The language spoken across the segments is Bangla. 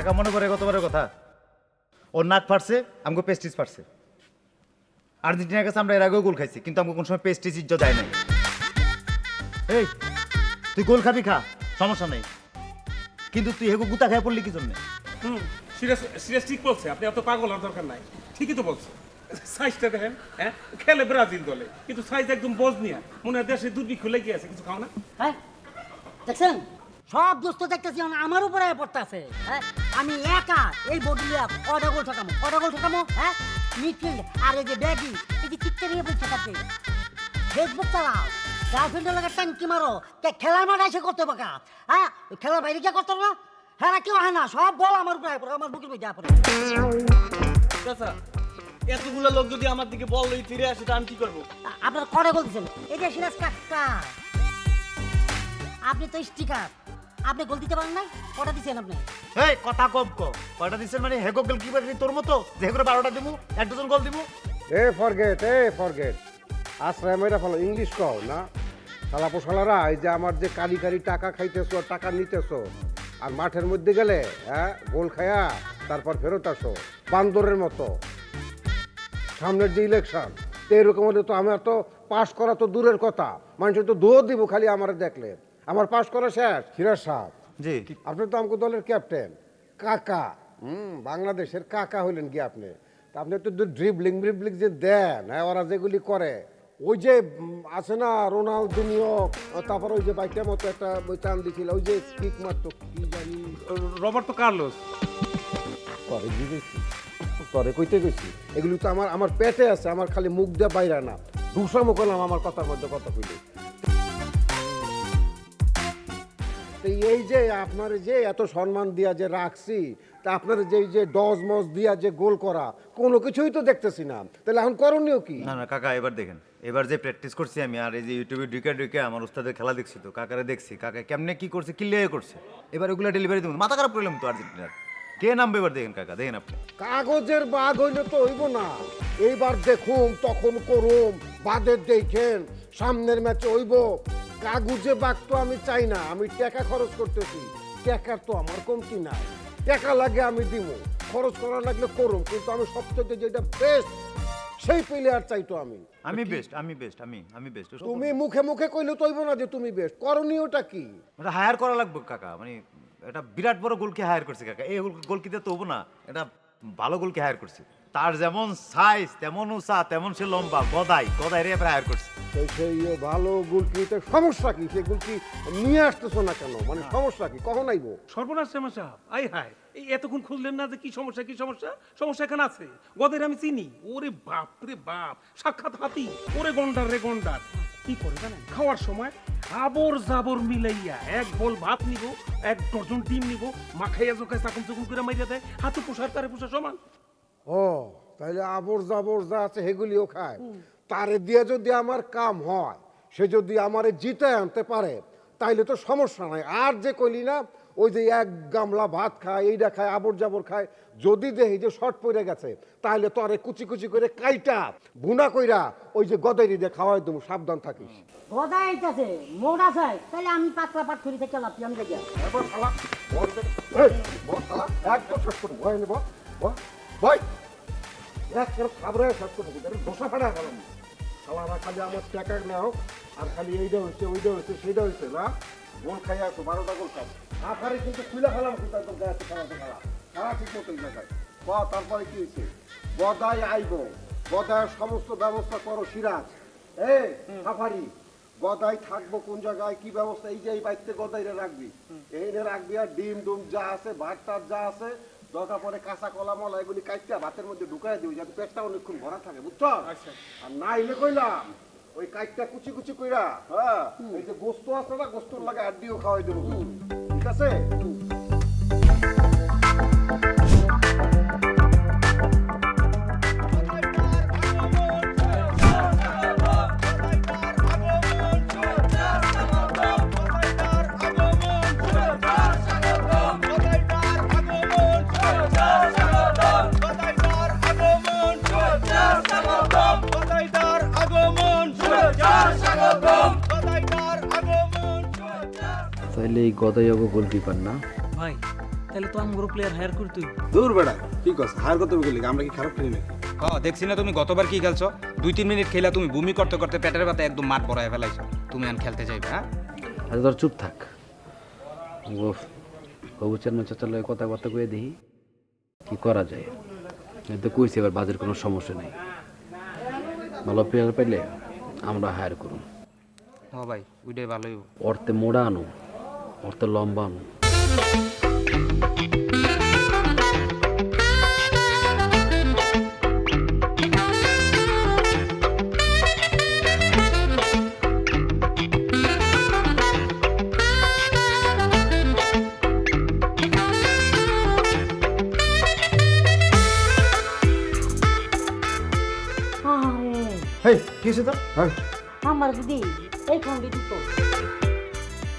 কাকা মনে করে গতবারের কথা, ওর নাক ফাটছে, আমাকে পেস্টিস ফাটছে। আর্জেন্টিনার কাছে আমরা এর আগেও গোল খাইছি, কিন্তু আমাকে কোন সময় পেস্টিস ইজ্জত যায় নাই। এই তুই গোল খাবি খা, সমস্যা নেই, কিন্তু তুই হেগো গুতা খাই পড়লি কি জন্য? সিরিয়াস সিরিয়াস ঠিক বলছে, আপনি এত পাগল হওয়ার দরকার নাই। ঠিকই তো বলছে। সাইজটা দেখেন, হ্যাঁ খেলে ব্রাজিল দলে, কিন্তু সাইজ একদম বজনিয়া। মনে হয় দেশে দুর্ভিক্ষ লেগে আছে, কিছু খাও না? হ্যাঁ দেখছেন, সব দোস্ত দেখতেছি আমার উপরে পড়তে আছে। হ্যাঁ আমি একা এই বদলিয়া কটা গোল ঠকামো। হ্যাঁ মিডফিল্ড আর এই যে ব্যাগি এই যে চিত্তে নিয়ে বলছে কাছে ফেসবুক চালাও, গার্লফ্রেন্ডের লাগে টাঙ্কি মারো, খেলার মাঠে এসে করতে বাকা। হ্যাঁ খেলার বাইরে কে করতো না? হ্যাঁ কেউ হয় না, সব বল আমার উপরে পড়ে, আমার বুকের মধ্যে পড়ে। চাচা, এতগুলো লোক যদি আমার দিকে বল লই ফিরে আসে তা আমি কি করবো? আপনার কটা গোল দিচ্ছেন? এই যে সিরাজ কাকা, আপনি তো স্টিকার, আপনি গোল দিতে পারেন না, কটা দিচ্ছেন আপনি? এই কথা কম কো, কয়টা দিছেন মানে হেগো গোল কিপার তোর মতো যে হেগো 12টা দিমু, এক ডজন গোল দিমু? এ ফরগেট আশ্রয় মেয়েরা ফলো ইংলিশ কও না শালা পোশালারা। এই যে আমার যে কারি কারি টাকা খাইতেছো টাকা নিতেছো, আর মাঠের মধ্যে গেলে হ্যাঁ গোল খায়া তারপর ফেরত আসো বান্দরের মতো। সামনের যে ইলেকশন তো এরকম হলে তো আমার তো পাশ করা তো দূরের কথা, মানুষের তো দৌড় দিব খালি আমার দেখলে। আমার পাশ করা শেষ। সিরাজ সাহেব, জি আপনি তো আমাকে দলের ক্যাপ্টেন কাকা, বাংলাদেশের কাকা হইলেন কি আপনি? তা আপনি তো ড্রিবলিং যে দেন, হ্যাঁ ওরা যেগুলি করে, ওই যে আছে না রোনালদিনিও, তারপর ওই যে বাইকটার মতো একটা ওই চান দিছিল, ওই যে কিক মারতো কি জানি, রবার্তো কার্লোস। করে দিয়েছি তরে কইতে গেছি, এগুলি তো আমার পেটে আছে, আমার খালি মুখ দিয়ে বাইরে না, দুসামো করলাম আমার কথার মধ্যে কথা কইলে। তো এই যে আপনার যে এত সম্মান দিয়া যে রাখছি, তা আপনার যে ডজ মজ দিয়া যে গোল করা, কোনো কিছুই তো দেখতেছি না, তাহলে এখন করণীয় কি? না না কাকা, এবার দেখেন, এবার যে প্র্যাকটিস করছি আমি, আর এই যে ইউটিউবে ঢুকে আমার উস্তাদের খেলা দেখছি, তো কাকারে দেখছি কাকা কেমনে কি করছে, কি লেগে করছে, এবার ওগুলো ডেলিভারি দেবো। মাথা খারাপ করলাম তো আর্জেন্টিনার, কে নামবে এবার দেখেন কাকা, দেখেন আপনি। কাগজের বাঘ হইলে তো হইব না, এইবার দেখুম তখন করুম, বাদের দেখেন সামনের ম্যাচে হইব। কাগজে বাঘ তো আমি চাই না, আমি টাকা খরচ করতেছি, টাকার তো আমার কমতি নাই, টাকা লাগে আমি দিব, খরচ করা লাগলে করুম, কিন্তু আমি সবচেয়ে যেটা বেস্ট সেই প্লেয়ার চাইতো আমি। আমি বেস্ট, আমি বেস্ট, আমি বেস্ট। তুমি মুখে মুখে কইলে তো হইব না যে তুমি বেস্ট, করণীয়টা কি? এটা হায়ার করা লাগবে কাকা, মানে এটা বিরাট বড় গোলকে হায়ার করছে কাকা, এই গোলকিতে তো হবো না, এটা ভালো গোলকে হায়ার করছে, তার যেমন সাইজ তেমন উঁচা তেমন সে লম্বা, গদাই রে এবার হায়ার করছে। সেই ভালো গোলকিতে সমস্যা কি? সে গোলকি নিয়ে আসতেছো না কেন, মানে সমস্যা কি? কখন আইব? সর্বনাশ জামা সাহেব, আই হায়, এই এতক্ষণ খুঁজলেন না যে কি সমস্যা কি সমস্যা? সমস্যা এখানে আছে, গদের আমি চিনি। ওরে বাপ রে বাপ, সাক্ষাৎ হাতি, ওরে গন্ডার রে গন্ডার। কি করে জানেন, খাওয়ার সময় আবর জাবর মিলাইয়া এক বল ভাত নিব, এক ডজন ডিম নিব, মাখাইয়া জোখায় চাকুন চুকুন করে মাইরা দেয়, হাতে পোষার তারে পোষা সমান। ও তাহলে আবর জাবর যা আছে সেগুলিও খায়, তারে দিয়ে যদি আমার কাম হয়, সে যদি আমারে জিতে আনতে পারে তাইলে তো সমস্যা নাই। আর যে কইলি না ওই যে এক গামলা ভাত খায়, এইটা খায়, আবর জাবর খায়, যদি দেখি যে শর্ট পড়ে গেছে তাহলে তো আরে কুচি কুচি করে কাইটা বুনা কইরা ওই যে গদাইরি দিয়ে খাওয়াই দেবো, সাবধান থাকিস। গদা আইতাছে, মোড়া চাই, তাহলে আমি পাতলা পাট করি থেকে লাভ, আমি দেখি খালি আমার টাকা নাও, আর খালি এইটা হয়েছে ওইটা হয়েছে সেইটা হয়েছে না, গোল খাই আসো 12টা গোল খাও, আখারে কিন্তু খুলে খেলাম কিন্তু খেলা ঠিক মতো দেখায়। তারপরে কি হয়েছে, গদাই আইব, গদায়ের সমস্ত ব্যবস্থা করো সিরাজ, এই সাফারি, গদাই থাকবো কোন জায়গায় কি ব্যবস্থা, এই যে এই বাড়িতে গদাইরে রাখবি, এইরে রাখবি, আর ডিম ডুম যা আছে ভাত টাত যা আছে দরকার পরে কাঁচা কলা মলা এগুলি কাটতে ভাতের মধ্যে ঢুকাই দিবি, যাতে পেটটা অনেকক্ষণ ভরা থাকে, বুঝছো? আর না এলে কইলাম ওই কাইটটা কুচি কুচি কইরা, হ্যাঁ এই যে গোস্ত আছে না, গোস্তর লাগে আড্ডিও খাওয়াই দেবো, ঠিক আছে? তাহলে এই গদাইয়াগো গোলকিপার না? ভাই তাহলে তো আমার প্লেয়ার হায়ার করি তুই। দূর বেড়া কি কস হার কত গেলি আমরা কি খারাপ খেলি নাকি? দেখছি না তুমি গতবার কি খেলছো 2-3 মিনিট খেলা তুমি বমি করতে করতে পেটের ব্যথা একদম মাঠ পড়ায় ফেলাইছো, তুমি আর খেলতে যাইবে? হ্যাঁ আরে তোর চুপ থাক। বাবু চেয়ারম্যান চাচার লগে কথাবার্তা কয়ে দেখি কি করা যায়। এতে কইছে এবার বাজের কোনো সমস্যা নেই, ভালো প্লেয়ার পাইলে আমরা হায়ার করুন। হ ভাই ওইটাই ভালোই। অর্থে মোড়া আনো, অর্থে লম্বা আনো। হেই কি হয়েছে তোর? আমার দিদি এই ফোন দিদি তো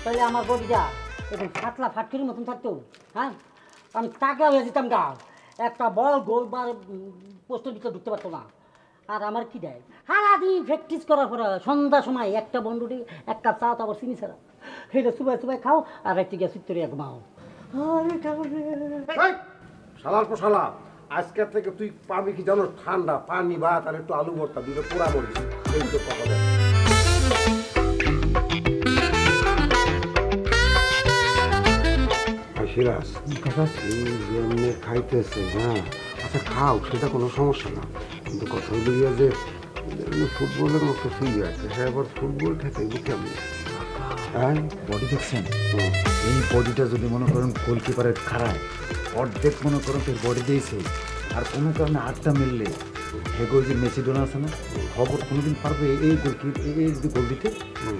তাহলে আমার বডিটা এখন ফাটলা ফাটকির মতন থাকতো। হ্যাঁ আমি টাকা হয়ে যেতাম গা, একটা বল গোল বার পোস্টের ভিতরে ঢুকতে পারতো না। আর আমার কি দেয় সারাদিন প্র্যাকটিস করার পরে সন্ধ্যার সময় একটা বন্ডুটি এক কাপ চা তারপর চিনি ছাড়া সেটা সুবাই সুবাই খাও আর একটি গ্যাস উত্তরে ঘুমাও। শালার পর শালা আজকের থেকে তুই পাবি কি জানো ঠান্ডা পানি ভাত আর একটু আলু ভর্তা দুটো পোড়া মরিস এই তো কথা দেখ। সিরাজ যেমনি খাইতেছে হ্যাঁ আচ্ছা খাও সেটা কোনো সমস্যা না, কিন্তু কথা হইল গিয়া যে ফুটবলের মতো ফিল আছে সে আবার ফুটবল খেতে কেমন হ্যাঁ বডি দেখছেন? এই বডিটা যদি মনে করেন গোলকিপারের খারাপ অর্ধেক মনে করেন তোর বডি দিয়েছে, আর কোনো কারণে আটটা মিললে হেগো যে মেসিডোনা আছে না খবর কোনোদিন পারবে এই গোলকিপার এই যদি গোল দিতে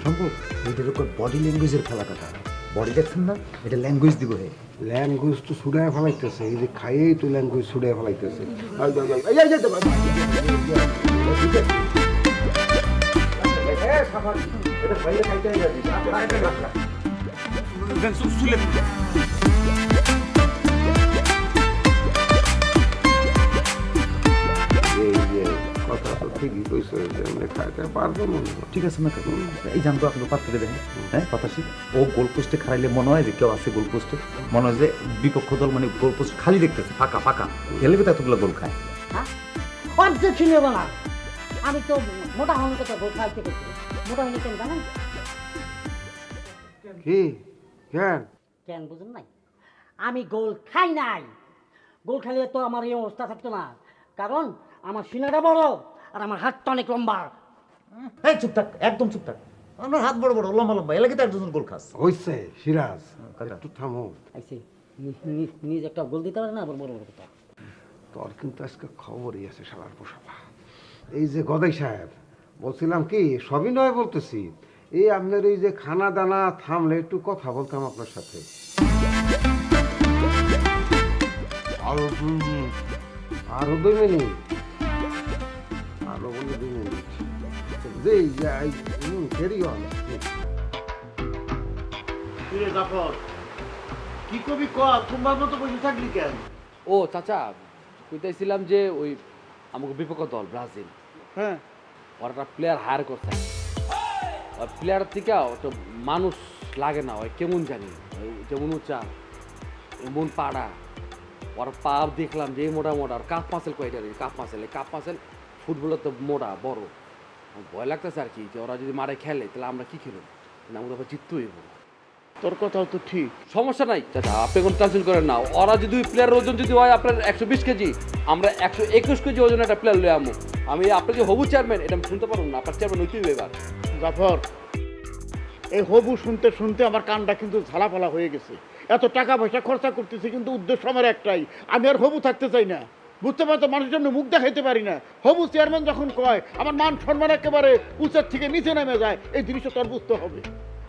সম্ভব? এইটার উপর বডি ল্যাঙ্গুয়েজের খেলা কথা। বডি দেখছেন না, এটা ল্যাঙ্গুয়েজ দিব হে। ল্যাঙ্গুয়েজ তো ছুড়ায় ফেলাইতেছে, এই যে খাইয়েই তো ল্যাঙ্গুয়েজ ছুড়ায় ফেলাইতেছে। কথা তো ঠিকই কইছে, খাইতে পারবো মনে হয়। ঠিক আছে না কাকু, এই জানতো আপনার পাত্রে দেখেন হ্যাঁ পাতাসি ও গোল পোস্টে খারাইলে মনে হয় যে কেউ আছে গোল পোস্টে, মনে হয় যে বিপক্ষ দল মানে গোল পোস্ট খালি দেখতেছে ফাঁকা ফাঁকা, খেলবে তো এতগুলো গোল খায়। হ্যাঁ অর্ধেক ছিলেব না, আমি তো মোটা হওয়ার কথা গোল খাইতে করছি। মোটা হলে কেন জানেন? কি কেন কেন বুঝুন নাই? আমি গোল খাই নাই। গোল খাইলে তো আমার এই অবস্থা থাকতো না, কারণ আমার সিনাটা বড় আর আমার হাতটা অনেক লম্বা। এই চুপ থাক, একদম চুপ থাক। আমার হাত বড় বড় লম্বা লম্বা, এলাকাতে একজন গোল খাস। হইছে সিরাজ কাকা। একটু থামো, আইসি নিজে একটা গোল দিতে পারে না, আবার বড় বড় কথা। তোর কিন্তু আজকে খবরই আছে শালার পোশালা। এই যে গদাই সাহেব বলছিলাম কি সবই নয় বলতেছি, এই আপনার এই যে খানা দানা থামলে একটু কথা বলতাম আপনার সাথে। আরো 2 মিনিট, আরো 2 মিনিট, আরো বলে 2 মিনিট। যে ক্যারি অন। কি কবি ক তোমার মতো বসে থাকলি কেন? ও চাচা কইতেছিলাম যে ওই আমাকে বিপক্ষ দল ব্রাজিল, হ্যাঁ ওরা একটা প্লেয়ার হায়ার করছে। ওই প্লেয়ার থেকে তো মানুষ লাগে না, ওই কেমন জানি যেমন উঁচা এমন পাড়া, ওর পা দেখলাম যে মোটা মোটা, আর কাপ মাসেল কয়টা কাপ মাসেল ফুটবলের তো মোটা বড়। ভয় লাগতেছে আর কি যে ওরা যদি মারে খেলে তাহলে আমরা কি খেলব, আমরা তো জিততে হইব। তোর কথাও তো ঠিক। সমস্যা নাই চাচা, আপনি কোনো টেনশন করেন না। ওরা যদি প্লেয়ারের ওজন যদি হয় আপনার 120 কেজি, আমরা 121 কেজি ওজন একটা প্লেয়ার লয়ে আমো। আমি আপনার যে হবু চেয়ারম্যান এটা আমি শুনতে পারবো না, আপনার চেয়ারম্যান হইতেই এবার। জাফর, এই হবু শুনতে শুনতে আমার কানটা কিন্তু ঝালাফালা হয়ে গেছে। এত টাকা পয়সা খরচা করতেছি, কিন্তু উদ্দেশ্য আমার একটাই, আমি আর হবু থাকতে চাই না। বুঝতে পারতো মানুষের জন্য মুখ দেখাইতে পারি না। হবু চেয়ারম্যান যখন কয় আমার মান সম্মান একেবারে উঁচার থেকে নিচে নেমে যায়, এই জিনিসটা তোর বুঝতে হবে।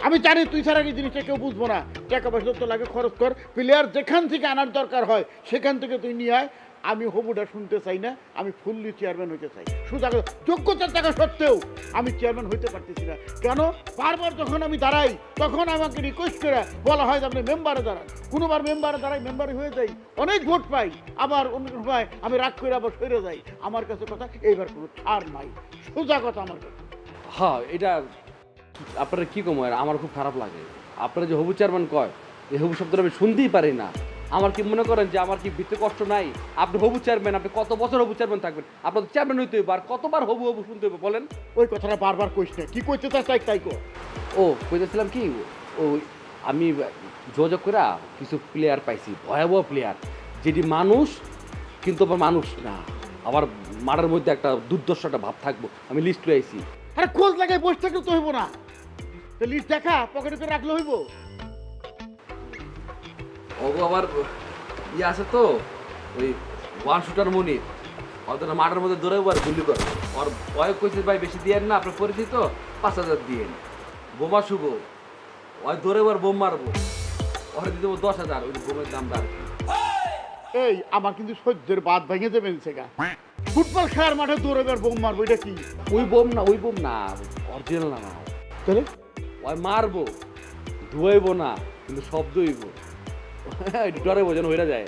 আমি জানি তুই ছাড়া এই জিনিসটা কেউ বুঝবো না। টাকা পয়সা তো লাগে, খরচ কর, প্লেয়ার যেখান থেকে আনার দরকার হয় সেখান থেকে তুই নিয়ে আয়। আমি হবুটা শুনতে চাই না, আমি ফুললি চেয়ারম্যান হইতে চাই। সুযোগ যোগ্যতার টাকা সত্ত্বেও আমি চেয়ারম্যান হইতে পারতেছি না। কেন? বারবার যখন আমি দাঁড়াই তখন আমাকে রিকোয়েস্ট করে বলা হয় যে আপনি মেম্বারে দাঁড়ান। কোনোবার মেম্বারে দাঁড়াই, মেম্বারে হয়ে যাই, অনেক ভোট পাই, আবার অন্য সময় আমি রাগ করে আবার সরে যাই। আমার কাছে কথা এইবার কোনো ছাড় নাই, সোজা কথা আমার কাছে। হ্যাঁ এটা আপনারা কি কম, আমার খুব খারাপ লাগে। আপনারা যে হবু চেয়ারম্যান কয়, এই হবু শব্দটা আমি শুনতেই পারি না। আমার কি মনে করেন যে আমার কি ভিতরে কষ্ট নাই? আপনি হবু চেয়ারম্যান, আপনি কত বছর হবু চেয়ারম্যান থাকবেন? আপনার তো চেয়ারম্যান হইতে হইব, আর কতবার হবু হবু শুনতে হইব বলেন? ওই কথাটা বারবার কইস না, কি কইতে চাস তাই কর। ও কইতেছিলাম কি, ওই আমি যোগাযোগ করে কিছু প্লেয়ার পাইছি, ভয়াবহ প্লেয়ার, যেটি মানুষ কিন্তু আবার মানুষ না, আবার মাঠের মধ্যে একটা দুর্দর্শ একটা ভাব থাকবো। আমি লিস্ট পেয়েছি। আরে খোঁজ লাগাই বসে থাকলে তো হইব না, তো লিস্ট দেখা পকেটে করে রাখলে হইব। ওগো আবার ইয়ে আছে তো, ওই ওয়ান শুটার মনির, ওদের মাঠের মধ্যে দৌড়াবো আর গুলি করবো। ওর ওই কইছে ভাই বেশি দিয়েন না, আপনার পরিচিত 5,000 দিয়েন। বোমা শুভ, ওই দৌড়াবো আর বোম মারবো, ওরে দিয়ে দেবো 10,000, ওই বোমের দামটা আর কি। এই আমার কিন্তু সহ্যের বাদ ভেঙে দেবেন সেগা। ফুটবল খেলার মাঠে দৌড়াবে আর বোম মারবো, এটা কি? ওই বোম না, অরিজিনাল না, তাহলে ওই মারবো, ধুয়াইবো না, কিন্তু শব্দ হইব, ডরাইবো যেন হইরা যায়।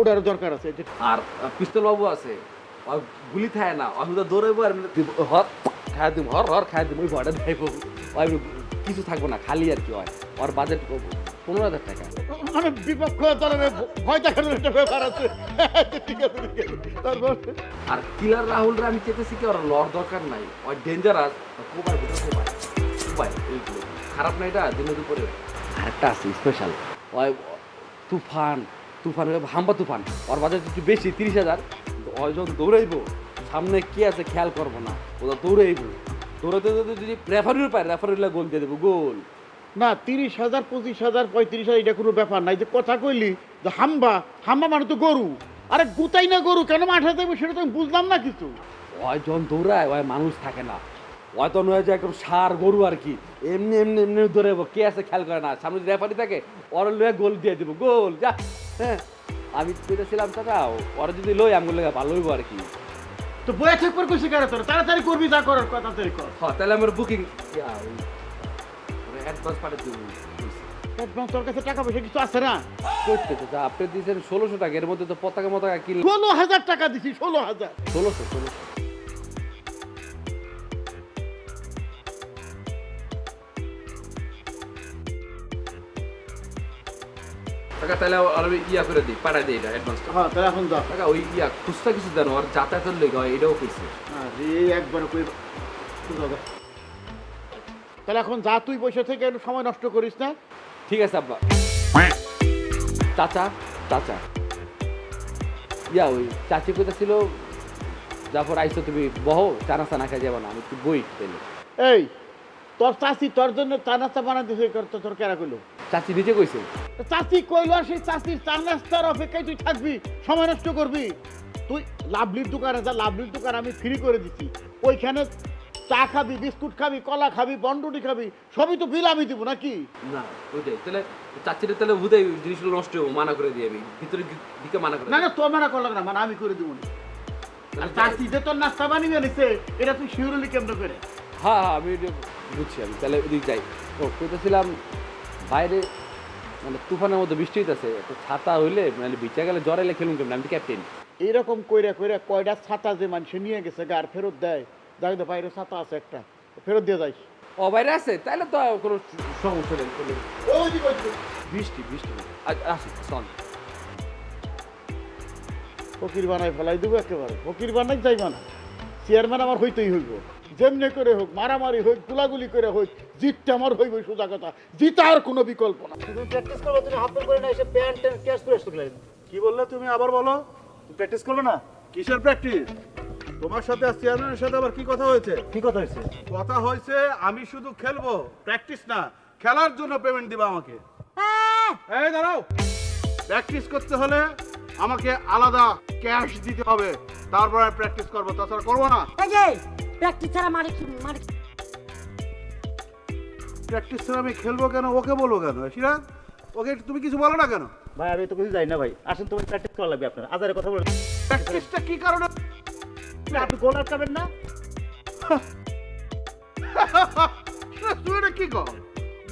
ওটারও দরকার আছে। আর পিস্তল বাবু আছে, ওই গুলি খায় না, ওই দৌড়াইবো আর হর খায় দিব, হর খায় দিব, ওই ভয়টা দেব, ওই কিছু থাকবো না, খালি আর কি হয়। ওর বাজেট 15,000 টাকা। মানে বিপক্ষ দলের ভয় দেখানোর একটা ব্যাপার আছে। ঠিক আছে, ঠিক আছে। তারপর আর কিলার রাহুলরা আমি চেতেছি কি, ওর লড় দরকার নাই, ওই ডেঞ্জারাস, কোবাই কোবাই এইগুলো খারাপ না, এটা দিনের দুপুরে। আরেকটা আছে স্পেশাল, ওই তুফান, হাম্বা তুফান, ওর বাজার একটু বেশি 30,000। ওই যখন দৌড়াইবো, সামনে কি আছে খেয়াল করবো না, ওরা দৌড়াইবো, দৌড়াতে যদি রেফারিও পায়, রেফারিরা গোল দিয়ে দেবো, গোল। না, 30,000, 25,000, 35,000 এটা কোনো ব্যাপার নাই। যে কথা কইলি যে হাম্বা মানে তো গরু, আরে গুতাই না গরু, কেন মাঠে দেবে সেটা তো আমি বুঝলাম না কিছু। ওই যখন দৌড়ায়, ওই মানুষ থাকে না, ওই তো নয় যে একদম সার গরু আর কি, এমনি এমনি এমনি দৌড়াবো, কে আছে খেয়াল করে না, সামনে যদি রেফারি থাকে ওর লয়ে গোল দিয়ে দেবো, গোল। যা, হ্যাঁ আমি পেরেছিলাম টাকা, ওরা যদি লই আমগুলো ভালো হইব আর কি। তো বয়া ঠিক করে কইছে কারে তোর, তাড়াতাড়ি করবি, যা করার কথা তাড়াতাড়ি কর। হ্যাঁ, তাহলে আমার বুকিং অ্যাডভান্স পাঠিয়ে দেবো। একদম তোর কাছে টাকা পয়সা কিছু আছে না? করতে তো যা আপনি দিয়েছেন 1600 টাকা, এর মধ্যে তো পতাকা মতাকা কিনল 16,000 টাকা দিছি, 16,000। 1600 টাকা। তাহলে আমি ইয়া করে দিই, পাঠাই দিই এটা অ্যাডভান্সটা। হ্যাঁ, তাহলে এখন যা। টাকা ওই ইয়া খুচরা কিছু দেন, আর যাতায়াতের লেগে হয়, এটাও কইছে। আরে একবার কই, তাহলে এখন যা, তুই বসে থেকে একটু সময় নষ্ট করিস না। ঠিক আছে আব্বা। চাচা ইয়া ওই চাচি কইতাছিল, যারপর আইসো তুমি বহো, চানা চানা খাই যাবো না, আমি একটু বই পেলে। এই তোর চাচি তোর জন্য চা নাস্তা বানা দিছে, তোর কেরা কইলো? চাচি নিজে কইছে। চাচি কইলো, আর সেই চাচির চা নাস্তার অপেক্ষায় তুই থাকবি, সময় নষ্ট করবি? তুই লাভলির দোকানে যা, লাভলির দোকান আমি ফ্রি করে দিচ্ছি, ওইখানে চা খাবি, বিস্কুট খাবি, কলা খাবি, বন্ডুটি খাবি, সবই তো বিল আমি দিব নাকি? না ওইটাই, তাহলে চাচিটা তাহলে হুদাই জিনিসগুলো নষ্ট হবো, মানা করে দিয়ে আমি ভিতরে দিকে মানা করে। না না, তোর মানা করলাম না, মানে আমি করে দিব না। আর চাচি যে তোর নাস্তা বানিয়ে নিছে, এটা তুই শিউরলি কেমন করে? হ্যাঁ আমি এটা বুঝছি, আমি তাহলে ওদিকে যাই। ও কইতেছিলাম বাইরে মানে তুফানের মধ্যে বৃষ্টি হইতেছে, একটা ছাতা হইলে মানে বিচা গেলে জ্বর এলে খেলুন কেমন, আমি তো ক্যাপ্টেন। এইরকম কইরা কইরা কয়টা ছাতা যে মানুষ নিয়ে গেছে গার ফেরত দেয়, যাই তো বাইরে ছাতা আছে একটা, ফেরত দিয়ে যাইস। ও বাইরে আছে, তাহলে তো কোনো সমস্যা নেই। বৃষ্টি আসি চল। ফকির বানাই ফেলাই দেবো একেবারে, ফকির বানাই যাইবা না। চেয়ারম্যান আমার হইতেই হইব, যেমনি করে হোক, মারামারি হোক, গুলাগুলি করে হোক, জিতটা আমার হইব, সোজা কথা, জিতার কোনো বিকল্প না। প্র্যাকটিস করবে, তুমি হাফ করে না এসে প্যান্ট ক্যাশ করে আসতে। কি বললে তুমি, আবার বলো। প্র্যাকটিস করবে না? কিসের প্র্যাকটিস? তোমার সাথে আর চেয়ারম্যানের সাথে আবার কি কথা হয়েছে? কি কথা হয়েছে? কথা হয়েছে আমি শুধু খেলবো, প্র্যাকটিস না, খেলার জন্য পেমেন্ট দিবা আমাকে। এই দাঁড়াও, প্র্যাকটিস করতে হলে আমাকে আলাদা ক্যাশ দিতে হবে, তারপর আমি প্র্যাকটিস করবো, তাছাড়া করবো না। এই যে প্র্যাকটিস ছাড়া মানে কি, মানে প্র্যাকটিস ছাড়া আমি খেলবো কেন, ওকে বলবো কেন? সিরাজ, ওকে তুমি কিছু বলো না কেন? ভাই আমি তো কিছু জানি না ভাই, আসেন তোমার প্র্যাকটিস করা লাগবে আপনার। আজারে কথা বলে প্র্যাকটিসটা কি কারণে? আপনি গোল আটকাবেন না? তুই এটা কি কর?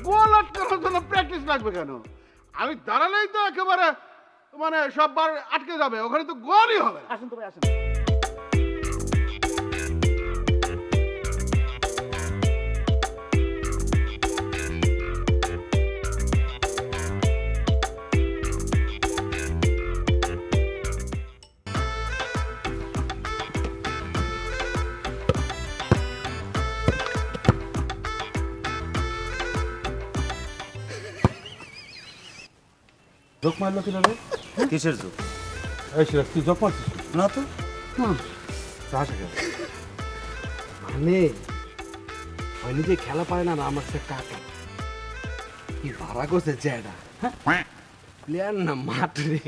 গোল আটকানোর জন্য প্র্যাকটিস লাগবে কেন? আমি দাঁড়ালেই তো একেবারে মানে সববার আটকে যাবে, ওখানে তো গোলই হবে। আসেন তো ভাই, আসেন। জোক মারলো কিনা রে? কিসের যুগ? এই সিরাজ তুই জোক মারছিস? না তো। হাসে কেন? মানে হয়নি যে খেলা পারে না আমার সে কাকা কি ভাড়া করছে জ্যাডা প্লেয়ার না মাঠ রে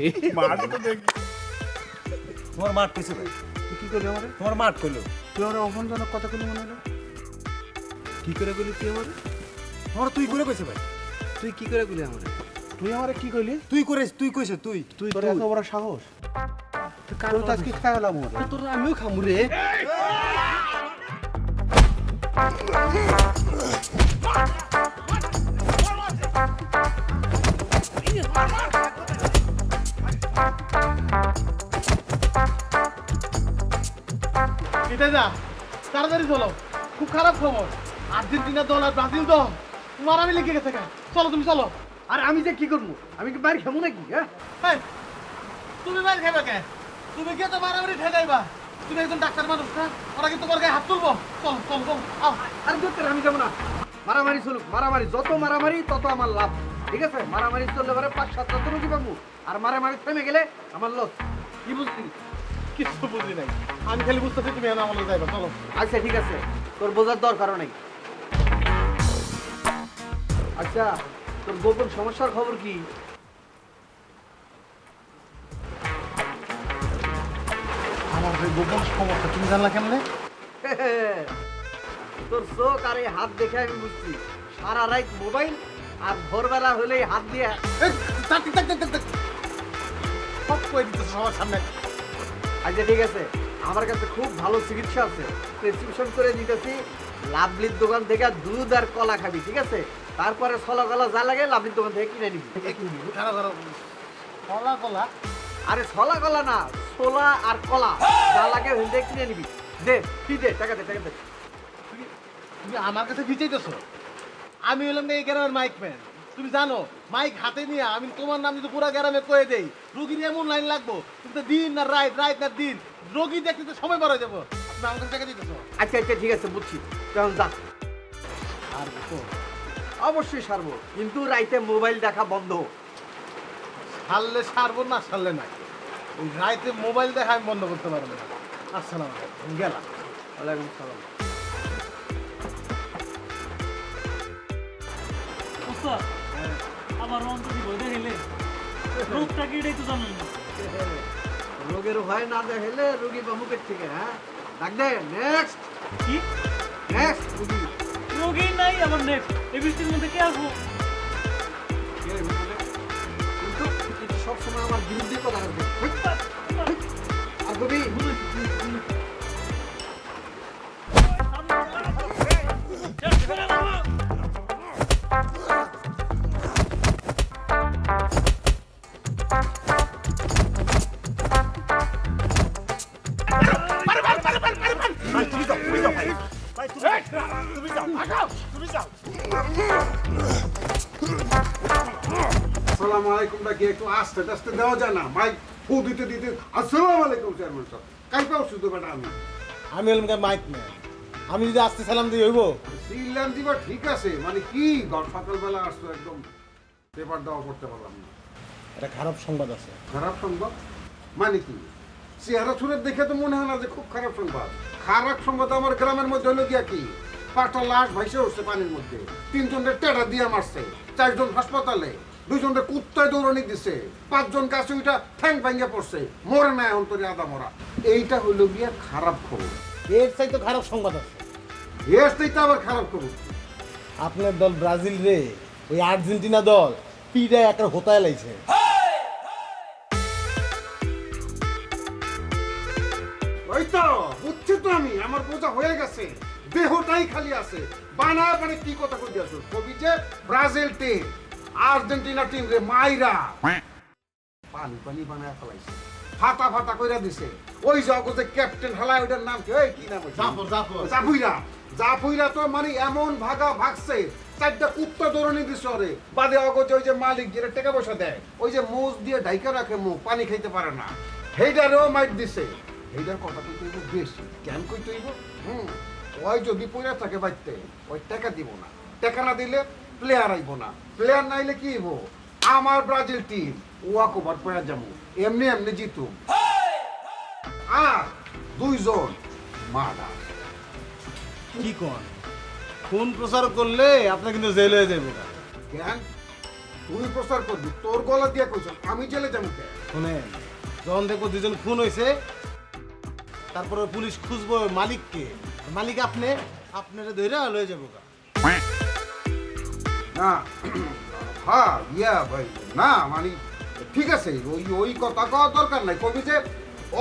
তোমার মাঠ কইছে ভাই? তুই কি করলি আমারে? তোমার মাঠ কইলো? তুই আমার অপমানজনক কথা বলি মনে হলো? কি করে গলি তুই আমার তোমার তুই করে কইছে ভাই? তুই কি করে গলি আমার তুই আমারে কি কইলি? তুই করে তুই কইছে তুই। তুই তোর এত বড় সাহস? কার তোর তো আজকে খাইলাম ওরে। তোর আমিও খামু রে এটা যা তাড়াতাড়ি চলো, খুব খারাপ খবর। আর্জেন্টিনা দল আর ব্রাজিল দল মারামারি লেগে গেছে। চলো তুমি চলো। আর আমি যে কি করবো আমি কি বাইরে খাবো নাকি হ্যাঁ এই, তুমি মার খাইবা কে? তুমি কে তো মারামারি ঠেকাইবা? তুমি একজন ডাক্তার মানুষ না? ওরা কিন্তু তোমার গায়ে হাত তুলবো। চলো চলো চলো আও। আর দরকার আমি যাবো না মারামারি চলুক মারামারি যত মারামারি তত আমার লাভ ঠিক আছে মারামারি চললে পরে 5-7 রুগী পাবো আর মারামারি থেমে গেলে আমার লস কি বুঝলি কিছু বুঝি নাই, আমি খালি বুঝতেছি তুমি এখন আমার যাইবা। চলো। আচ্ছা ঠিক আছে তোর বোঝার দরকারও নেই আচ্ছা তোর গোপন সমস্যার খবর কি আমার যে গোপন সমস্যা তুমি জানলা কেমনে? তোর চোখ আর এই হাত দেখে আমি বুঝছি সারা রাত মোবাইল আর ভোরবেলা হলেই হাত দিয়ে সব কই দিতেছ সবার সামনে। আচ্ছা ঠিক আছে আমার কাছে খুব ভালো চিকিৎসা আছে প্রেসক্রিপশন করে দিতেছি লাভলির দোকান থেকে দুধ আর কলা খাবি ঠিক আছে তারপরে ছলা কলা যা লাগে লাভলির দোকান থেকে কিনে নিবি খারাপ খারাপ কলা কলা। আরে ছলা কলা না ছোলা আর কলা যা লাগে ওখান থেকে কিনে নিবি দে কি দে টাকা দে টাকা দে তুমি আমার কাছে ভিচাইতেছো? আমি হলাম এই গ্রামের মাইক ম্যান। তুমি জানো মাইক হাতে নিয়ে আমি তোমার নাম যদি পুরো গ্রামে কয়ে দেই রোগীর এমন লাইন লাগবো তুমি তো দিন না রাত রাত না দিন রোগী দেখতে তো সময় বার হয়ে যাবো। তুমি আমার কাছে টাকা দিতেছো? আচ্ছা আচ্ছা ঠিক আছে বুঝছি তখন যা আর তো অবশ্যই সারবো কিন্তু রাইতে মোবাইল দেখা বন্ধ সারলে সারবো না সারলে নাই। ওই রাইতে মোবাইল দেখা আমি বন্ধ করতে পারবো না। আসসালাম আলাইকুম, গেলাম। ওয়ালাইকুম সালাম আমার অন্তরি বই দেখিলে রোগটা কি এটাই তো জানেন না। রোগের ভয় না দেখলে রোগী বা মুখের থেকে হ্যাঁ ডাক দে নেক্সট কি নেক্সট রোগী রোগী নাই আমার নেক্সট এই বৃষ্টির মধ্যে কে আসবো? কিন্তু সবসময় আমার বিরুদ্ধে কথা বলবে আর কবি আসসালামু আলাইকুম ডাকি একটু আস্তে আস্তে দেওয়া যায় না? মাইক ফু দিতে দিতে আসসালামু আলাইকুম চেয়ারম্যান সাহেব। কাই পাও শুধু বেটা আমি আমি হলাম মাইক ম্যান। আমি যদি আসতে সালাম দিই হইব? সিলাম দিবা ঠিক আছে, মানে কি সকালবেলা আসতো একদম পেপার দেওয়া করতে পারলাম না। এটা খারাপ সংবাদ আছে। খারাপ সংবাদ মানে কি? চেহারা ছুড়ে দেখে তো মনে হয় না যে খুব খারাপ সংবাদ। খারাপ সংবাদ আমার গ্রামের মধ্যে হলো গিয়া কি 5টা লাশ ভাইসে উঠছে পানির মধ্যে, 3 জনের টেটা দিয়ে মারছে, 4 জন হাসপাতালে, 2 জনের কুত্তায় দৌড়ানি দিছে, 5 জন কাছে ওইটা ঠ্যাং ভাঙ্গা পড়ছে, মরে না এখন তোর আদা মরা। এইটা হলো গিয়া খারাপ খবর। এর চাইতে খারাপ সংবাদ আছে। এর চাইতে আবার খারাপ খবর। আপনার দল ব্রাজিল রে ওই আর্জেন্টিনা দল পিড়ায় একটা হোতায় লাইছে। ওই তো বুঝছি তো আমি, আমার বোঝা হয়ে গেছে, দেহটাই খালি আছে। বানায় মানে কি কথা কই দিয়াছো? কবি যে ব্রাজিল টিম আর্জেন্টিনা টিম রে মাইরা পানি পানি বানায় ফেলাইছে, ফাটা ফাটা কইরা দিছে। ওই জগতে ক্যাপ্টেন হালায় ওইটার নাম কি? ওই কি নাম? জাফুইরা। জাফুইরা তো মানে এমন ভাগা ভাগছে, 4টা কুত্তা দৌড়ানি দিছে ওরে। বাদে অগজে ওই যে মালিক যে টাকা পয়সা দেয়, ওই যে মোজ দিয়ে ঢাইকা রাখে মুখ, পানি খাইতে পারে না, হেইডারেও মাইট দিছে। এইটার কথা কইতে হইব বেশি, কেন কইতে হইব? ওই যদি পয়সা থাকে বাইতে ওই টাকা দিব না, টাকা না দিলে প্লেয়ার আইব না, প্লেয়ার না আইলে কি হইব? আমার ব্রাজিল টিম ওয়া কভার পয়া যাবো এমনি এমনি জিতুম আর 2 জন মারা কি কোন কোন প্রচার করলে আপনি কিন্তু জেলে হয়ে যাবো কেন তুই প্রচার করবি তোর গলা দিয়ে কইছ আমি জেলে যাবো কেন শুনেন যখন দেখবো দুজন খুন হয়েছে তারপরে পুলিশ খুঁজবো মালিককে মালিক আপনি আপনারা ধরে লয়ে যাবো না হ্যাঁ ইয়া ভাই না মানে ঠিক আছে ওই ওই কথা কওয়া দরকার নাই কবি যে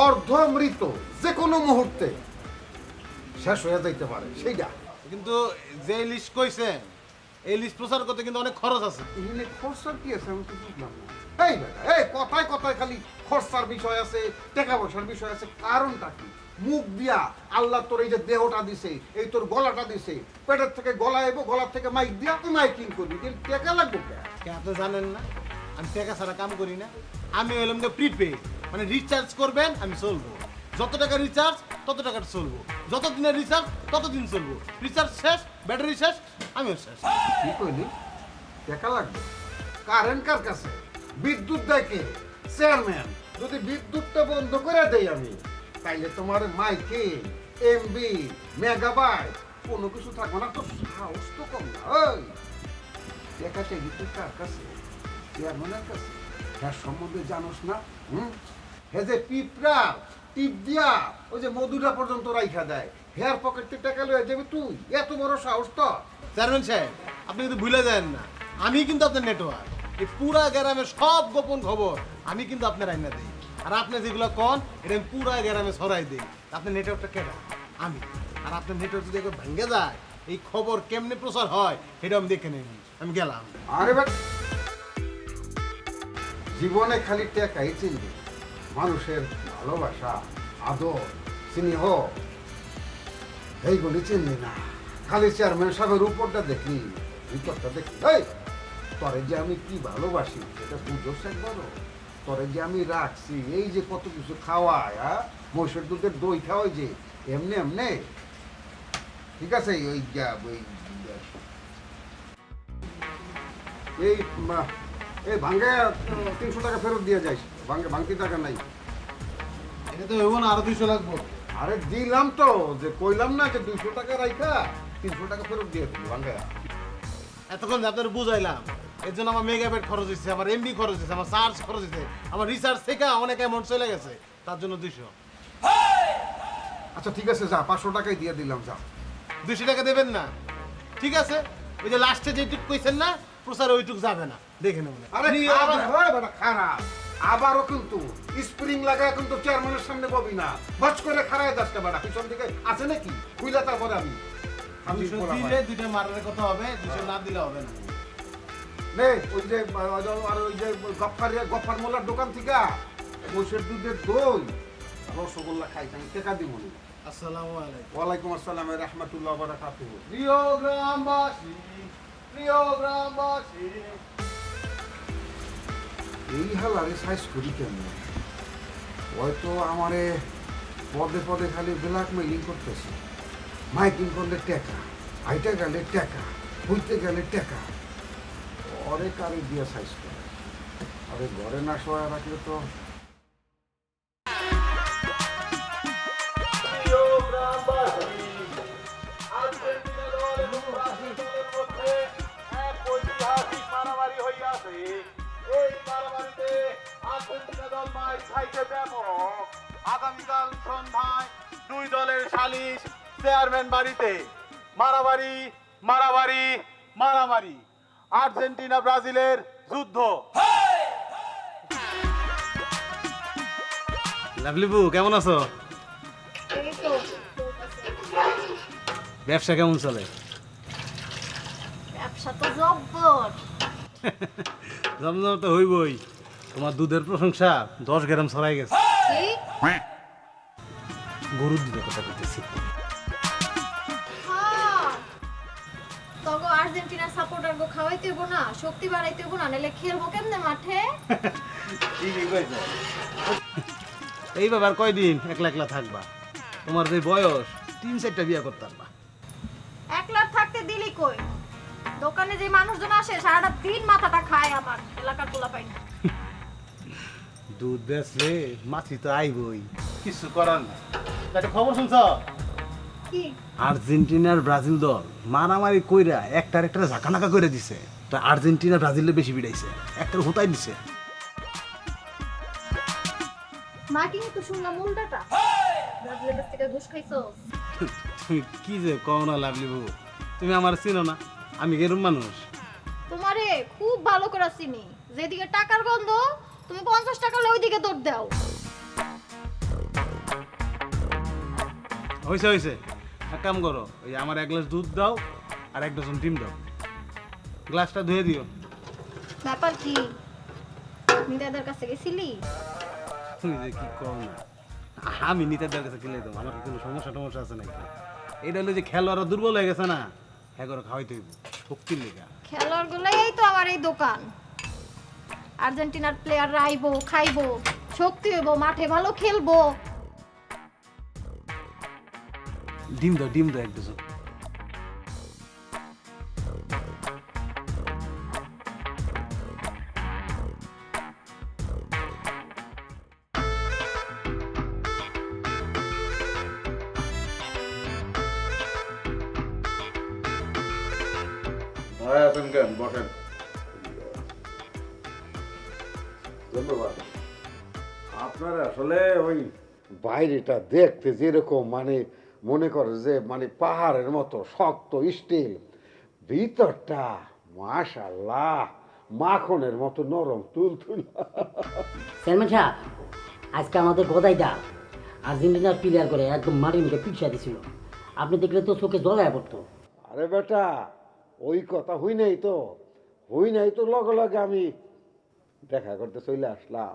অর্ধমৃত যে কোনো মুহূর্তে শেষ হয়ে যাইতে পারে সেইটা কিন্তু যে লিস্ট কইছেন এই লিস্ট প্রচার করতে কিন্তু অনেক খরচ আছে এখানে খরচার কি আছে আমি তো বুঝলাম না এই বেটা এই কথায় কথায় খালি খরচার বিষয় আছে টাকা পয়সার বিষয় আছে কারণটা কি মুখ দিয়া আল্লাহ তোর এই যে দেহটা দিছে এই তোর গলাটা দিছে পেটের থেকে গলা এবো গলার থেকে মাইক দিয়া তুই মাইকিং করবি কিন্তু টাকা লাগবে কেন কে আপনি জানেন না আমি টাকা ছাড়া কাম করি না আমি হলাম প্রিপেড মানে রিচার্জ করবেন আমি চলবো যত টাকা রিচার্জ তত টাকা চলবো যত দিনের রিচার্জ তত দিন চলবো রিচার্জ শেষ ব্যাটারি শেষ আমিও শেষ কি কইলি টাকা লাগবে কারেন্ট কার কাছে বিদ্যুৎ দেয় কে চেয়ারম্যান যদি বিদ্যুৎটা বন্ধ করে দেই আমি তাইলে তোমার মাইকে এমবি মেগাবাইট কোনো কিছু থাকবে না তো সাহস তো কম না ওই টাকা চাইলি তুই কার কাছে চেয়ারম্যানের কাছে হ্যাঁ সম্বন্ধে জানোস না হে যে পিঁপড়া টিপ দিয়া ওই যে মধুটা পর্যন্ত রাইখা দেয় হেয়ার পকেটে টাকা লয়ে যাবি তুই এত বড় সাহস তো চেয়ারম্যান সাহেব আপনি কিন্তু ভুলে যান না আমি কিন্তু আপনার নেটওয়ার্ক এই পুরা গ্রামে সব গোপন খবর আমি কিন্তু আপনার আইনা দিই আর আপনি যেগুলো কন এটা আমি পুরা গ্রামে ছড়াই দিই আপনার নেটওয়ার্কটা কেনা আমি আর আপনার নেটওয়ার্ক যদি একবার ভেঙে যায় এই খবর কেমনে প্রচার হয় সেটা আমি দেখে নেই আমি গেলাম আরে বাট জীবনে খালি টাকাই চিনবি মানুষের ভালোবাসা আদর স্নেহ এইগুলি চিনবি না খালি চেয়ারম্যান সাহেবের উপরটা দেখলি ভিতরটা দেখলি এই তরে যে আমি কি ভালোবাসি এটা বুঝোস একবারও তরে যে আমি রাখছি এই যে কত কিছু খাওয়ায় মহিষের দুধের দই খাওয়াই যে এমনি এমনি ঠিক আছে ওই এই এই ভাঙ্গে 300 টাকা ফেরত দিয়ে যাইস ভাঙতি টাকা নাই এটা তো হইব না আরো 200 লাগবো আরে দিলাম তো যে কইলাম না যে 200 টাকা রাইখা 300 টাকা ফেরত দিয়ে দিবি ভাঙ্গে এতক্ষণ আপনার বুঝাইলাম এর জন্য আমার মেগাবাইট খরচ হয়েছে আমার এমবি খরচ হয়েছে আমার চার্জ খরচ হয়েছে আমার রিচার্জ থেকে অনেক অ্যামাউন্ট চলে গেছে তার জন্য 200 আচ্ছা ঠিক আছে যা 500 টাকাই দিয়ে দিলাম যা 200 টাকা দেবেন না ঠিক আছে ওই যে লাস্টে যেটুক কইছেন না প্রচার ওইটুক যাবে না দেখে নেব আরে আবার হয় বড় খারাপ আবারও কিন্তু স্প্রিং লাগায় কিন্তু চেয়ারম্যানের সামনে ববি না বচ করে খারায় যাচ্ছে বড় পিছন দিকে আছে নাকি খুইলা তারপরে আমি 200 দিলে দুইটা মারার কথা হবে 200 না দিলে হবে না নে ওই যে আর ওই যে গফার মোল্লার দোকান থেকে মহিষের দুধের দই রসগোল্লা খাইছি আমি টাকা দিব না আসসালামু আলাইকুম ওয়ালাইকুম আসসালাম রাহমাতুল্লাহ ওয়া বারাকাতুহু প্রিয় গ্রামবাসী প্রিয় গ্রামবাসী এই হালারে সাইজ করি কেমন হয়তো আমারে পদে পদে খালি ব্ল্যাকমেইলিং করতেছে মাইকিং করলে টাকা হাইটে গেলে টাকা হইতে গেলে টাকা অরে কারে দিয়ে সাইজ করে আরে ঘরে না শোয়া রাখলে তো আগামীকাল সন্ধ্যায় 2 দলের সালিশ চেয়ারম্যান বাড়িতে মারামারি মারামারি মারামারি আর্জেন্টিনা ব্রাজিলের যুদ্ধ লাভলিবু কেমন আছো ব্যবসা কেমন চলে ব্যবসা তো জব্বর। জমজম তো হইবই তোমার দুধের প্রশংসা 10 গ্রাম ছড়াই গেছে কি? গরুর দুধের কথা বলতেছি হ্যাঁ। তগো আর্জেন্টিনার সাপোর্টার গো খাওয়াইতে হইব না, শক্তি বাড়াইতে হইব না, নাহলে খেলবো কেমনে মাঠে? ঠিকই কইছো এই ব্যাপার কয়দিন একলা একলা থাকবা তোমার যে বয়স 3-4টা বিয়া করতে পারবা একলা থাকতে দিলি কই? দোকানে যে মানুষজন আসে সারাটা দিন মাথাটা খায় আমার। এলাকার টাকার পোলা পাই না। দুধ বেচলে মাছি তো আইবই, কিছু করার না। একটা খবর শুনছ? কি আর্জেন্টিনার ব্রাজিল দল মারামারি কইরা একটার একটা ঝাঁকানাকা করে দিছে। তো আর্জেন্টিনা ব্রাজিলে বেশি বিড়াইছে, একটার হোতাই দিছে। মা কি তো শুনলাম উল্টাটা, ব্রাজিলের কাছ থেকে ঘুষ খাইছো। তুমি কি যে কও না লাভলি বউ, তুমি আমার চিনো না, আমি এরম মানুষ। তোমারে খুব ভালো করে চিনি, যেদিকে টাকার গন্ধ তুমি 50 টাকা হলে ওইদিকে দৌড় দাও। হয়েছে হয়েছে, এক কাম করো, ওই আমার 1 গ্লাস দুধ দাও আর 1 ডজন ডিম দাও, গ্লাসটা ধুয়ে দিও। ব্যাপার কি, নিতাদের কাছে গেছিলি? তুমি যে কি কও না, আমি নিতাদের কাছে কিনে দেবো, আমার কি কোনো সমস্যা টমস্যা আছে নাকি? এটা হলো যে খেলোয়াড়রা দুর্বল হয়ে গেছে না, হ্যাঁ করে খাওয়াইতে হইব শক্তির লেগা। খেলোয়াড় গুলাই তো আমার এই দোকান। আর্জেন্টিনার প্লেয়াররা আইবো, খাইবো, শক্তি হইব, মাঠে ভালো খেলবো। ডিম দাও 1 ডজন। আছেন কেন, বসেন। ধন্যবাদ। আপনার আসলে ওই বাইরেটা দেখতে যেরকম মানে মনে করে যে মানে পাহাড়ের মতো শক্ত স্টিল, ভিতরটা মাশাআল্লাহ মাখনের মতো নরম তুলতুল। চেয়ারম্যান সাহেব, আজকে আমাদের গদাইটা আর্জেন্টিনার প্লেয়ার করে একদম মাটির মুখে পিছিয়ে দিছিল। আপনি দেখলে তো চোখে জলায় পড়তো। আরে বেটা, ওই কথা হই নাই তো লগে লগে আমি দেখা করতে চলে আসলাম।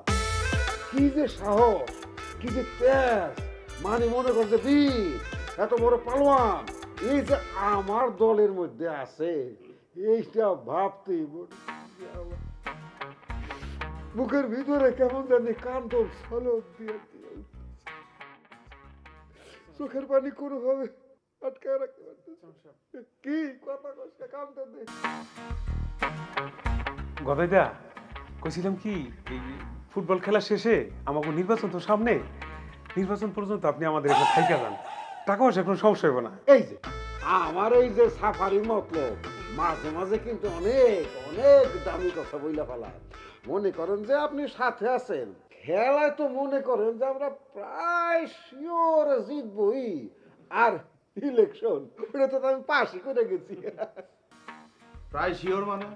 কি যে সাহস, কি যে তেজ, মানে মনে করছে বীর, এত বড় পালোয়ান এই যে আমার দলের মধ্যে আছে, এইটা ভাবতেই মুখের ভিতরে কেমন জানি কান্দন ছলক দিয়ে দিয়ে উঠতেছে। চোখের পানি কোনোভাবে আটকে রাখতে পারতেছে। কি কথা কষ্ট কান্দতে দে। গদাইদা কইছিলাম কি, এই ফুটবল খেলা শেষে আমাকে নির্বাচন তো সামনে, নির্বাচন পর্যন্ত আপনি আমাদের এখানে থাইকা যান, টাকা পয়সা কোনো সমস্যা হবে না। এই যে আমার এই যে সাফারি মতলব মাঝে মাঝে কিন্তু অনেক অনেক দামি কথা বইলা ফেলায়। মনে করেন যে আপনি সাথে আছেন খেলায়, তো মনে করেন যে আমরা প্রায় শিওর জিতবই। আর ইলেকশন ওটা তো আমি পাশই করে গেছি। প্রায় শিওর মানে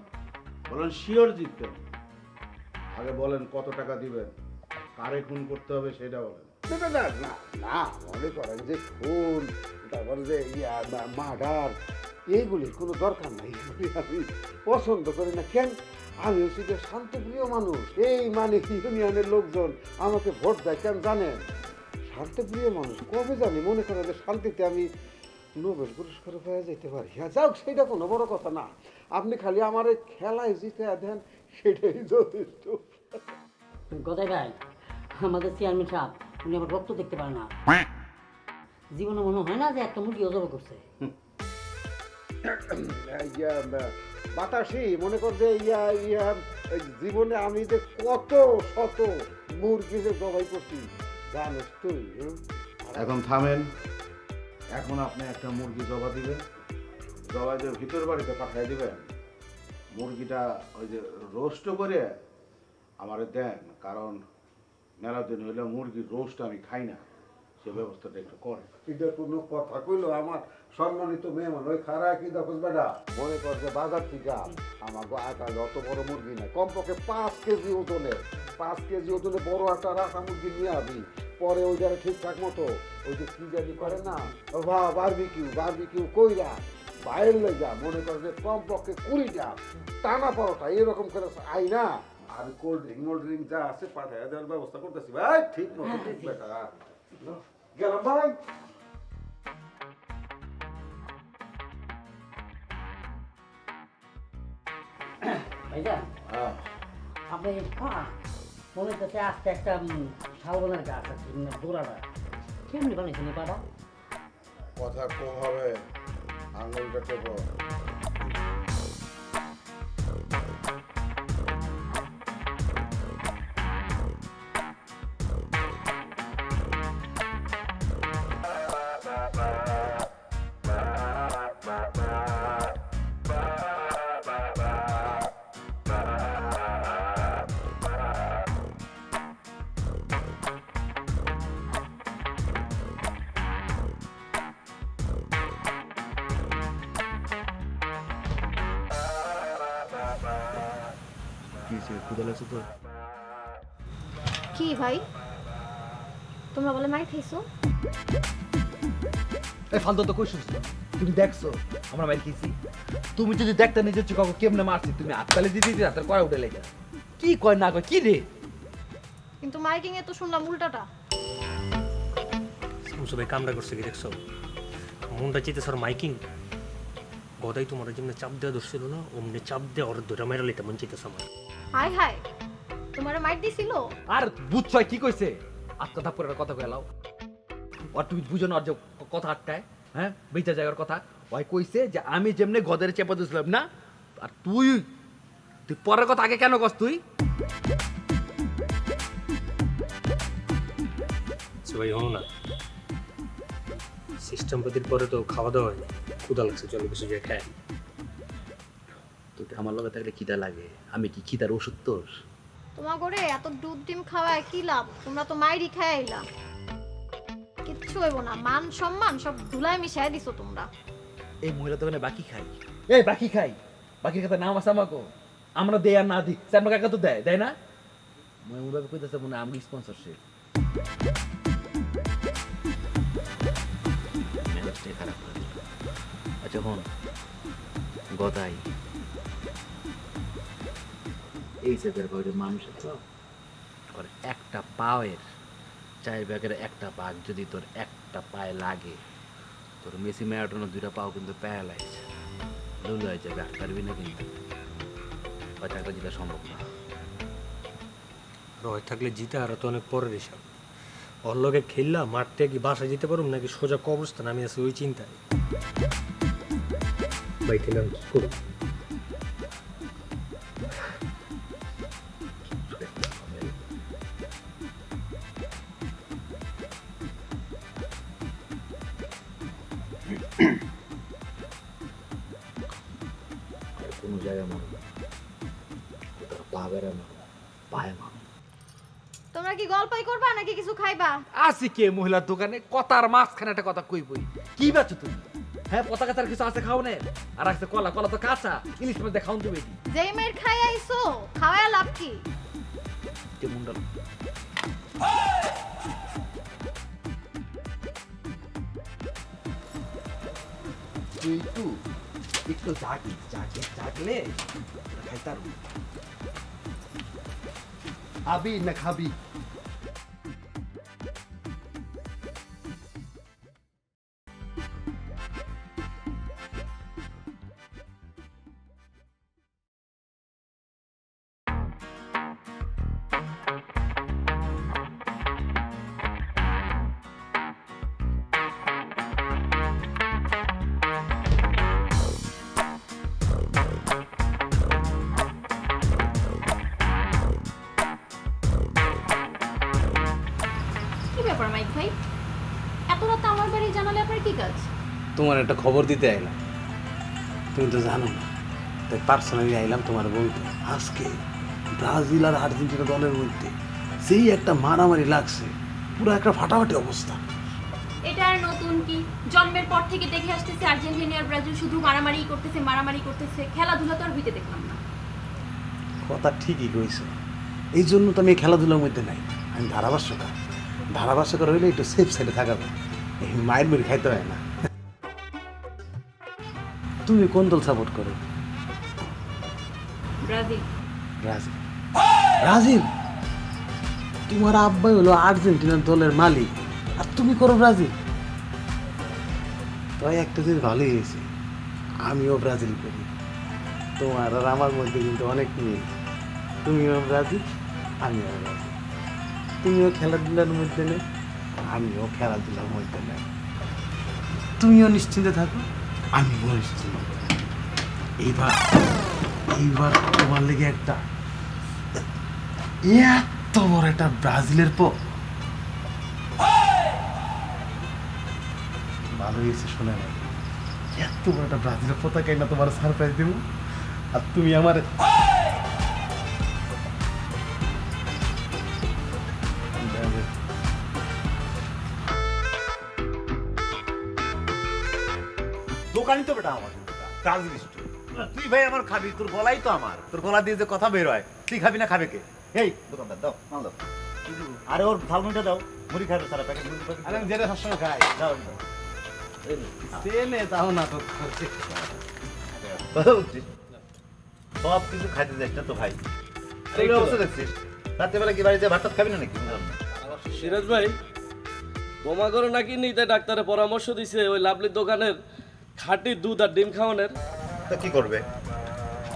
বলেন শিওর জিতবেন। আগে বলেন কত টাকা দিবেন, কারে খুন করতে হবে সেটা বলেন। না না না না, মনে করেন যে খুন, তারপরে যে মার্ডার, এইগুলির কোনো দরকার নাই। এগুলি আমি পছন্দ করি না। কেন, আমি হচ্ছি যে শান্তিপ্রিয় মানুষ। এই মানে ইউনিয়নের লোকজন আমাকে ভোট দেয় কেন জানেন? শান্তিপ্রিয় মানুষ। কবে জানি মনে করেন যে শান্তিতে আমি নোবেল পুরস্কার পেয়ে যেতে পারি। হ্যাঁ যাও, সেটা কোনো বড় কথা না। আপনি খালি আমার এই খেলায় জিতে দেন, সেটাই যথেষ্ট। গদাই ভাই, আমাদের চেয়ারম্যান সাহেব উনি আমার রক্ত দেখতে পারে না। জীবনে মনে হয় না যে একটা মুরগি অজব করছে। বাতাসি মনে কর যে জীবনে আমি যে কত শত মুরগি যে জবাই করছি জানিস তুই। এখন থামেন, এখন আপনি একটা মুরগি জবা দিবেন, জবা দিয়ে ভিতর বাড়িতে পাঠিয়ে দিবেন। মুরগিটা ওই যে রোস্ট করে আমারে দেন, কারণ মেলা দিন হইলে মুরগির রোস্ট আমি খাই না, সে ব্যবস্থাটা একটু করেন। এটা কোনো কথা কইলো আমার সম্মানিত মেহমান ওই খারা কি দেখো বেটা, মনে কর যে বাজার থেকে আমাকে আটা অত বড় মুরগি নাই, কমপক্ষে 5 কেজি ওজনের, 5 কেজি ওজনে বড় একটা রাখা মুরগি নিয়ে আবি। পরে ওই যারা ঠিকঠাক মতো ওই যে কি জানি করে না বারবিকিউ কইরা বাইরে লেগা মনে কর যে কমপক্ষে 20টা টানা পরোটা এরকম করে আই না, আর কোল্ড ড্রিঙ্ক যা আছে পাঠায় দেওয়ার ব্যবস্থা করতেছি ভাই। ঠিক মতো ঠিক বেটা, গেলাম ভাই। ভাইজান, আপনি মনে হচ্ছে আজকে একটা শালবনের গাছ আছে দোড়াটা কেমনি বানিয়েছেন এই পাটা? কথা কম হবে, আঙুলটা টেপো। ক্ষুদা লাগছে তো। কি ভাই তোমরা বলে মার খাইছো? এই ফালতু তো কই শুনছো? তুমি দেখছো আমরা মাইর খেয়েছি? তুমি যদি দেখতে নিজের চোখে কাউকে কেমনে মারছি, তুমি হাততালি দিয়ে দিতে হাতের কয় উঠে লেগে। কি কয় না কয় কি রে? কিন্তু মাইকিং এ তো শুনলাম উল্টাটা। শামসু ভাই কামড়া করছে কি দেখছো? মনটা চেতে স্যার মাইকিং গদাই তোমার যেমনি চাপ দেওয়া ধরছিল না, অমনি চাপ দেওয়া ওর দুটা মেরা লইতে মন চেতেছে আমার। হাই হাই তোমার মাইর দিছিল? আর বুঝছো কি কইছে? আত্মা থাপ্পড়ের কথা কইলাও। আর তুমি বুঝো না, আর যে কথা আটকায়, হ্যাঁ বেঁচে যাওয়ার কথা। ওই কইছে যে আমি যেমনি গদের চেপে দিয়েছিলাম না, আর তুই তুই পরের কথা আগে কেন কস তুই? ভাই হনো না, সিস্টেম প্রতির পরে তো খাওয়া দাওয়া হয়নি, ক্ষুধা লাগছে, চলো কিছু যে খায়। তোকে আমার লগে থাকলে খিদা লাগে, আমি কি খিদার ওষুধ তোর? তোমার ঘরে এত দুধ ডিম খাওয়ায় কি লাভ? তোমরা তো মাইরই খায় আইলা, কিচ্ছু হইব না। মান সম্মান সব ধুলায় মিশাই দিছো তোমরা। এই মহিলা দোকানে বাকি খাই, এই বাকি খাই, বাকির কথা নাম আছে আমাকে। আমরা দেয় আর না দিই, আমার কাকা তো দেয়, দেয় না? মহিলা কইতেছে মনে আমি স্পন্সরশিপ। খারাপ করে দিল। আচ্ছা হন গদাই এই সেদের মানুষের তো একটা পায়ের চায়ের ব্যাগের একটা পাক যদি তোর একটা পায়ে লাগে, তোর মেসি ম্যারাডোনা দুইটা পাও কিন্তু প্যারালাইজ লুলু হয়ে যাবে, আর পারবি না কিন্তু। হয়তো একটা জিতা সম্ভব না। রয় থাকলে জিতে আর তো অনেক পরের হিসাব। ওর লগে খেললা মাঠতে কি বাসা যেতে পারুম নাকি সোজা কবরস্থান, আমি আছি ওই চিন্তায়। ভাই তাহলে আমি কি করব? কোনো জায়গায় মারো, তোর পা বেড়া মারো, পায়ে মারো। তোমরা কি গল্পই করবা নাকি কিছু খাইবা? আসি কে মহিলার দোকানে কথার মাঝখানে একটা কথা কইবই। কি বেচো তুমি? হ্যাঁ পতাকা চার কিছু আছে খাও না, আর আছে কলা, কলা তো কাঁচা, ইলিশ মাছ দিয়ে খাওন তুমি। যেই মেয়ের খাই আইছো খাওয়ায় লাভ কি? কে মুন্ডাল তুই একটু জাগলে খাইতার আবি না খাবি? কি ব্যাপার মাইক ভাই, এত রাতে আমার বাড়ি জানালে আপনার কি কাজ? তোমার একটা খবর দিতে আইলাম, তুমি তো জানো না, তাই পার্সোনালি আইলাম তোমার বলতে। আজকে ব্রাজিল আর আর্জেন্টিনা দলের মধ্যে সেই একটা মারামারি লাগছে, পুরো একটা ফাটাফাটি অবস্থা। এটা আর নতুন কি? জন্মের পর থেকে দেখে আসতেছে আর্জেন্টিনা আর ব্রাজিল শুধু মারামারি করতেছে, খেলাধুলা তো আর হইতে দেখলাম না। কথা ঠিকই কইছো, এই জন্য তো আমি এই খেলাধুলার মধ্যে নাই। আমি ধারাভাষ্যকার হইলে একটু সেফ সাইডে থাকাবে, এই মায়ের মুড়ি খাইতে হয় না। তুমি কোন দল সাপোর্ট করো? ব্রাজিল। ব্রাজিল? ব্রাজিল? তোমার আব্বাই হলো আর্জেন্টিনার দলের মালিক, আর তুমি করো ব্রাজিল? তাই একটা জিনিস ভালোই হয়েছে, আমিও ব্রাজিল করি। তোমার আর আমার মধ্যে কিন্তু অনেক মিল। তুমিও ব্রাজিল, আমিও ব্রাজিল। তুমিও খেলাধুলার মধ্যে নেই, আমিও খেলাধুলার মধ্যে নেই। তুমিও নিশ্চিন্তে থাকো, আমিও নিশ্চিন্ত। এইবার তোমার লেগে একটা এত বড় একটা ব্রাজিলের ভালো হয়েছে শোনা না, এত বড় একটা ব্রাজিলের পতাকায় না তোমার সারপ্রাইজ দেবো, আর তুমি আমার দোকানই তো বেটা আমার ব্রাজিল স্টোর। তুই ভাই আমার খাবি, তোর গলাই তো আমার, তোর গলা দিয়ে যে কথা বের হয় তুই খাবি না খাবে কে? এই দোকানদার দাও মাল দাও। আরে ওর ঝালমুড়িটা দাও, মুড়ি খাবে সারা প্যাকেট মুড়ি প্যাকেট আরে আমি যেটা সবসময় খাই দাও দাও। তেলে তাও না তো কথা বুঝছিস? সব কিছু খাইতে যাস না তো ভাই। এই অবস্থা দেখছিস, রাত্রেবেলা কি বাড়িতে ভাত টাত খাবি না নাকি? বুঝলাম না। সিরাজ ভাই তোমাগর নাকি নিতে ডাক্তারে পরামর্শ দিছে ওই লাভলির দোকানের খাঁটি দুধ আর ডিম খাওয়ানোর। তা কি করবে?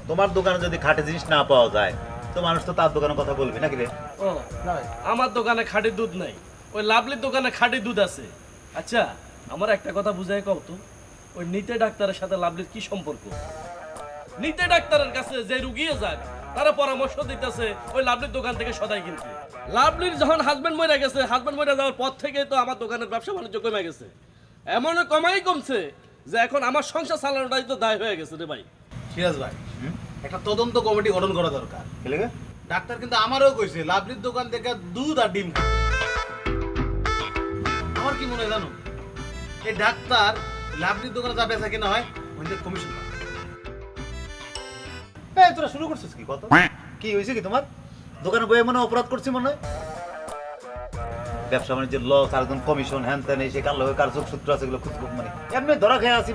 তোমার দোকানে যদি খাঁটি জিনিস না পাওয়া যায় তো মানুষ তো তার দোকানের কথা বলবে নাকি রে? ও আমার দোকানে খাঁটি দুধ নাই, ওই লাভলির দোকানে খাঁটি দুধ আছে। আচ্ছা আমার একটা কথা বুঝাই কও তো, ওই নিতে ডাক্তারের সাথে লাভলির কি সম্পর্ক? নিতে ডাক্তারের কাছে যে রুগিয়ে যাক তারা পরামর্শ দিতেছে ওই লাভলির দোকান থেকে সদাই কিনতে। লাভলির যখন হাজবেন্ড মরে গেছে, হাজবেন্ড মরে যাওয়ার পর থেকে তো আমার দোকানের ব্যবসা বাণিজ্য কমে গেছে। এমন কমছে যে এখন আমার সংসার চালানোটাই তো দায় হয়ে গেছে রে ভাই। সিরাজ ভাই একটা তদন্ত কমিটি গঠন করা দরকার। কি লাগে? ডাক্তার কিন্তু আমারও কইছে লাভলির দোকান থেকে দুধ আর ডিম খায়। আমার কি মনে হয় জানো, এই ডাক্তার লাভলির দোকানে যা বেচা কিনা হয় ওইদের কমিশন পায়। এই তোরা শুরু করছিস কি কথা? কি হয়েছে কি তোমার? দোকানে বইয়ে মনে হয় অপরাধ করছি মনে হয়? ব্যবসা বাণিজ্যের লস আর একদম কমিশন হ্যান ত্যান এই সে কার লোকের কার যোগসূত্র আছে এগুলো খুঁজবো মানে এমনি ধরা খেয়ে আছি।